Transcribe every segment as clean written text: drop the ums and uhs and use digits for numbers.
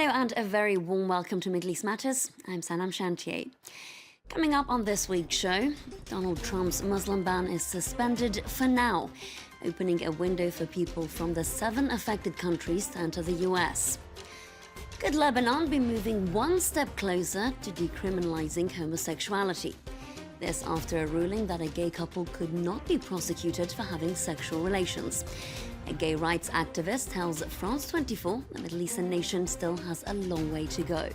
Hello and a very warm welcome to Middle East Matters. I'm Sanam Shantier. Coming up on this week's show, Donald Trump's Muslim ban is suspended for now, opening a window for people from the 7 affected countries to enter the US. Could Lebanon be moving one step closer to decriminalising homosexuality? This after a ruling that a gay couple could not be prosecuted for having sexual relations. A gay rights activist tells France 24 the Middle Eastern nation still has a long way to go.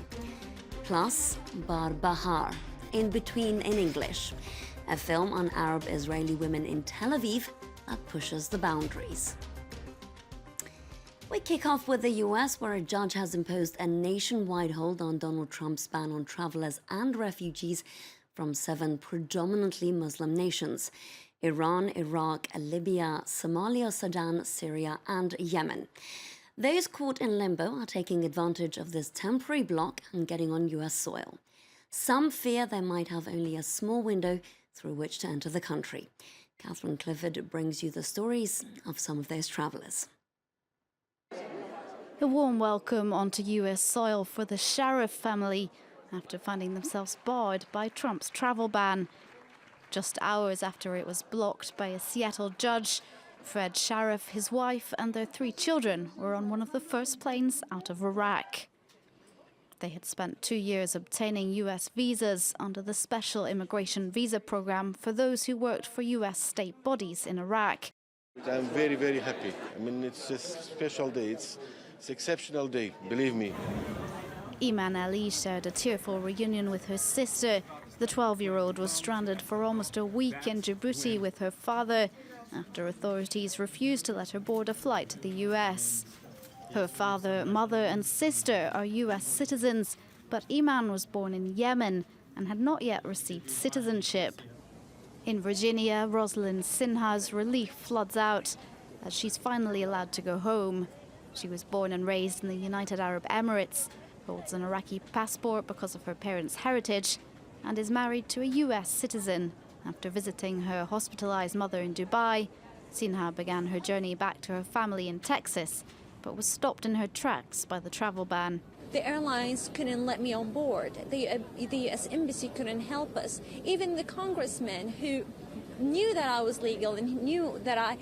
Plus, Barbra Ha, In Between in English, a film on Arab-Israeli women in Tel Aviv that pushes the boundaries. We kick off with the US, where a judge has imposed a nationwide hold on Donald Trump's ban on travelers and refugees from 7 predominantly Muslim nations: Iran, Iraq, Libya, Somalia, Sudan, Syria and Yemen. Those caught in limbo are taking advantage of this temporary block and getting on US soil. Some fear they might have only a small window through which to enter the country. Catherine Clifford brings you the stories of some of those travellers. A warm welcome onto US soil for the Sharif family after finding themselves barred by Trump's travel ban. Just hours after it was blocked by a Seattle judge, Fred Sharif, his wife and their 3 children were on one of the first planes out of Iraq. They had spent 2 years obtaining US visas under the special immigration visa program for those who worked for US state bodies in Iraq. I'm very, very happy. I mean, it's a special day. It's an exceptional day, believe me. Iman Ali shared a tearful reunion with her sister. The 12-year-old was stranded for almost a week in Djibouti with her father after authorities refused to let her board a flight to the US. Her father, mother and sister are US citizens, but Iman was born in Yemen and had not yet received citizenship. In Virginia, Rosalind Sinha's relief floods out as she's finally allowed to go home. She was born and raised in the United Arab Emirates, holds an Iraqi passport because of her parents' heritage, and is married to a US citizen. After visiting her hospitalized mother in Dubai, Sinha began her journey back to her family in Texas, but was stopped in her tracks by the travel ban. The airlines couldn't let me on board. The US embassy couldn't help us. Even the congressman who knew that I was legal and knew that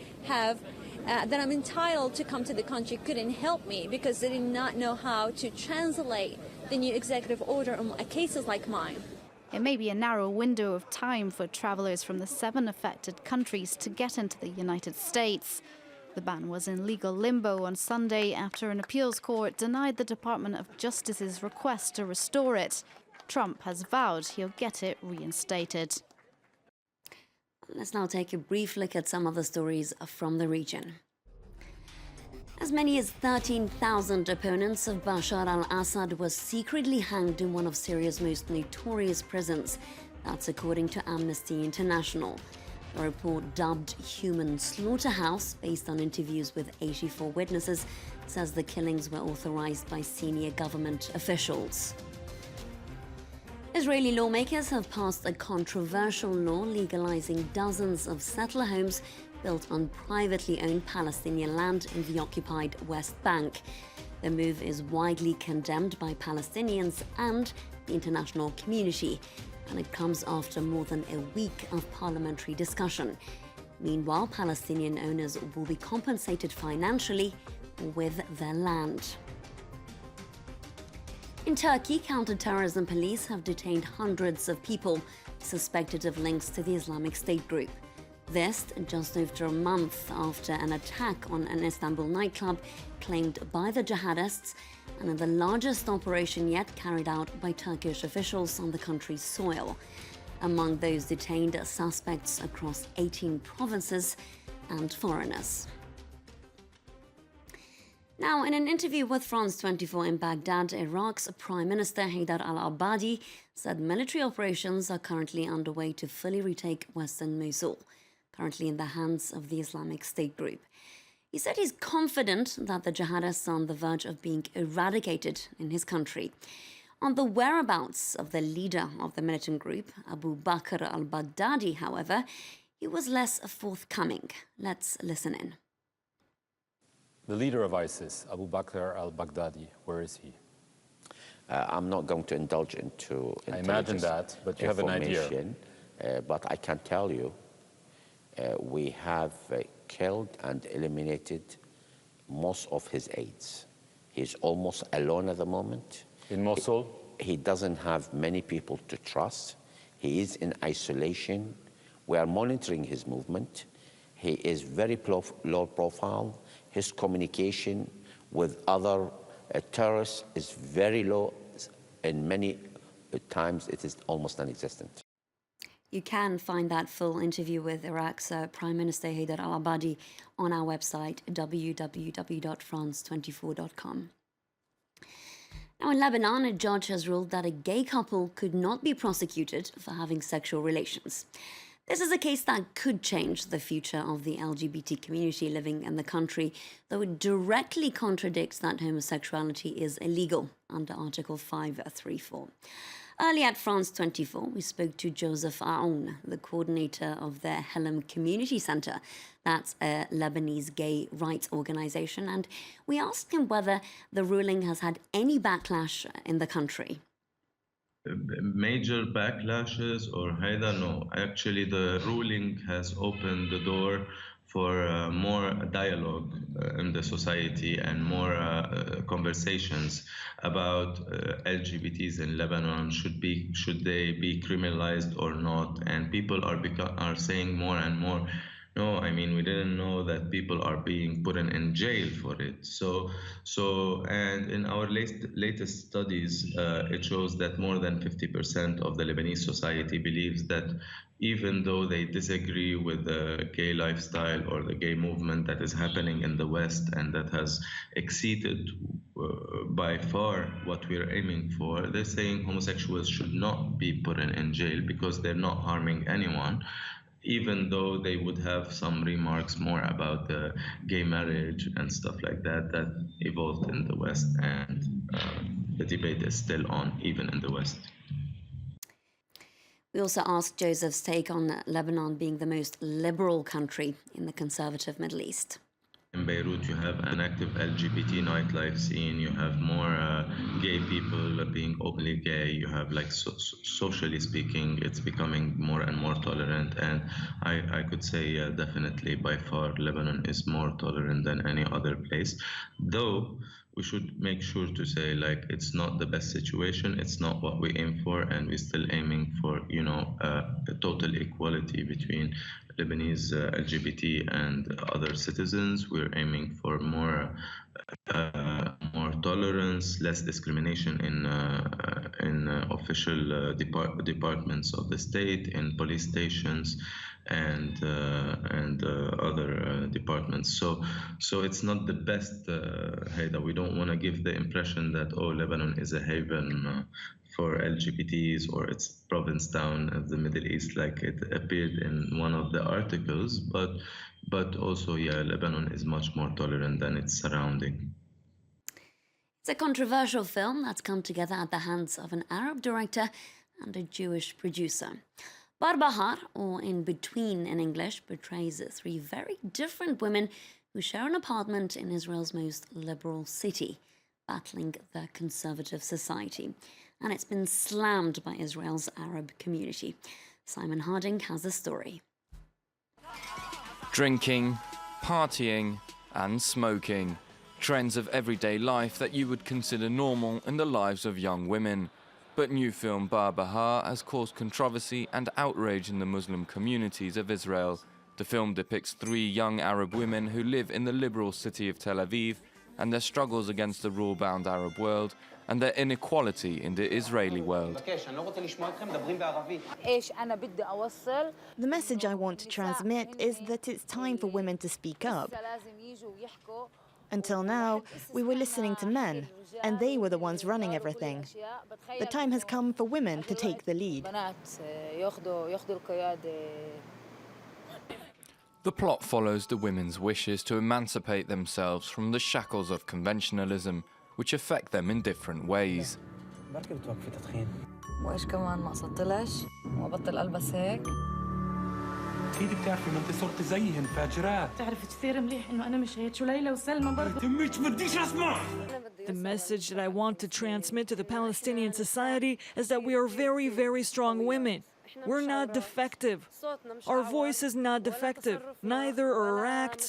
that I'm entitled to come to the country couldn't help me because they did not know how to translate the new executive order on cases like mine. It may be a narrow window of time for travelers from the 7 affected countries to get into the United States. The ban was in legal limbo on Sunday after an appeals court denied the Department of Justice's request to restore it. Trump has vowed he'll get it reinstated. Let's now take a brief look at some of the stories from the region. As many as 13,000 opponents of Bashar al-Assad were secretly hanged in one of Syria's most notorious prisons. That's according to Amnesty International. A report dubbed Human Slaughterhouse, based on interviews with 84 witnesses, says the killings were authorized by senior government officials. Israeli lawmakers have passed a controversial law legalizing dozens of settler homes built on privately owned Palestinian land in the occupied West Bank. The move is widely condemned by Palestinians and the international community, and it comes after more than a week of parliamentary discussion. Meanwhile, Palestinian owners will be compensated financially with their land. In Turkey, counter-terrorism police have detained hundreds of people suspected of links to the Islamic State group. This just after a month after an attack on an Istanbul nightclub claimed by the jihadists, and in the largest operation yet carried out by Turkish officials on the country's soil. Among those detained are suspects across 18 provinces and foreigners. Now, in an interview with France 24 in Baghdad, Iraq's Prime Minister Haider al-Abadi said military operations are currently underway to fully retake western Mosul, currently in the hands of the Islamic State group. He said he's confident that the jihadists are on the verge of being eradicated in his country. On the whereabouts of the leader of the militant group, Abu Bakr al-Baghdadi, however, he was less forthcoming. Let's listen in. The leader of ISIS, Abu Bakr al-Baghdadi, where is he? I'm not going to indulge into I imagine that, but you have an idea. information, but I can tell you we have killed and eliminated most of his aides. He's almost alone at the moment. In Mosul? He doesn't have many people to trust. He is in isolation. We are monitoring his movement. He is very low profile. His communication with other terrorists is very low, and many times it is almost non-existent. You can find that full interview with Iraq's Prime Minister Haider al-Abadi on our website, www.france24.com. Now, in Lebanon, a judge has ruled that a gay couple could not be prosecuted for having sexual relations. This is a case that could change the future of the LGBT community living in the country, though it directly contradicts that homosexuality is illegal under Article 534. Early at France 24, we spoke to Joseph Aoun, the coordinator of the Helm Community Center. That's a Lebanese gay rights organization, and we asked him whether the ruling has had any backlash in the country. Major backlashes or haida, no. Actually, the ruling has opened the door for more dialogue in the society and more conversations about LGBTs in Lebanon. Should they be criminalized or not? And people are saying more and more, no, I mean, we didn't know that people are being put in jail for it. And in our latest studies, it shows that more than 50% of the Lebanese society believes that even though they disagree with the gay lifestyle or the gay movement that is happening in the West and that has exceeded by far what we're aiming for, they're saying homosexuals should not be put in jail because they're not harming anyone, even though they would have some remarks more about the gay marriage and stuff like that that evolved in the West, and the debate is still on, even in the West. We also asked Joseph's take on Lebanon being the most liberal country in the conservative Middle East. In Beirut, you have an active LGBT nightlife scene. You have more gay people being openly gay. You have, like, socially speaking, it's becoming more and more tolerant. And I could say definitely by far Lebanon is more tolerant than any other place. Though we should make sure to say, like, it's not the best situation. It's not what we aim for, and we're still aiming for, a total equality between Lebanese LGBT and other citizens. We're aiming for more tolerance, less discrimination in official departments of the state, in police stations, and other departments. So it's not the best. Haida, we don't want to give the impression that Lebanon is a haven for LGBTs, or it's province town of the Middle East, like it appeared in one of the articles, but also, Lebanon is much more tolerant than its surrounding. It's a controversial film that's come together at the hands of an Arab director and a Jewish producer. Barbra Ha, or In Between in English, portrays three very different women who share an apartment in Israel's most liberal city, battling the conservative society. And it's been slammed by Israel's Arab community. Simon Harding has the story. Drinking, partying, and smoking. Trends of everyday life that you would consider normal in the lives of young women. But new film Barbra Ha has caused controversy and outrage in the Muslim communities of Israel. The film depicts three young Arab women who live in the liberal city of Tel Aviv and their struggles against the rule-bound Arab world and their inequality in the Israeli world. The message I want to transmit is that it's time for women to speak up. Until now, we were listening to men, and they were the ones running everything. The time has come for women to take the lead. The plot follows the women's wishes to emancipate themselves from the shackles of conventionalism, which affect them in different ways. اكيد بتعرفي ما انت صرتي زيهن فاجرات. تعرف كثير مليح انه انا مش هيك وليلى وسلمى برضه. مش بديش اسمع. The message that I want to transmit to the Palestinian society is that we are very, very strong women. We're not defective. Our voice is not defective, neither are our acts,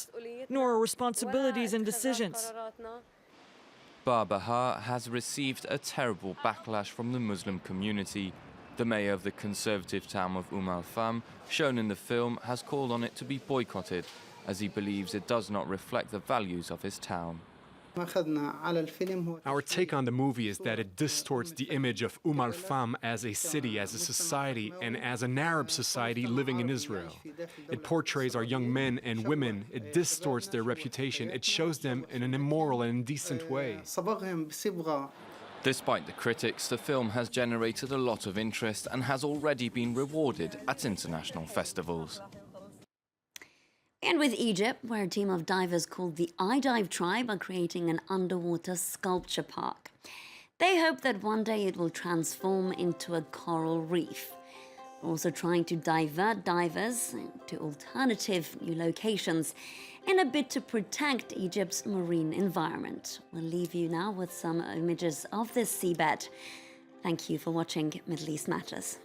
nor our responsibilities and decisions. Barbra Ha has received a terrible backlash from the Muslim community. The mayor of the conservative town of al-Fam, shown in the film, has called on it to be boycotted, as he believes it does not reflect the values of his town. Our take on the movie is that it distorts the image of al-Fam as a city, as a society, and as an Arab society living in Israel. It portrays our young men and women, it distorts their reputation, it shows them in an immoral and indecent way. Despite the critics, the film has generated a lot of interest and has already been rewarded at international festivals. And with Egypt, where a team of divers called the I-Dive Tribe are creating an underwater sculpture park. They hope that one day it will transform into a coral reef. They're also trying to divert divers to alternative new locations in a bid to protect Egypt's marine environment. We'll leave you now with some images of this seabed. Thank you for watching Middle East Matters.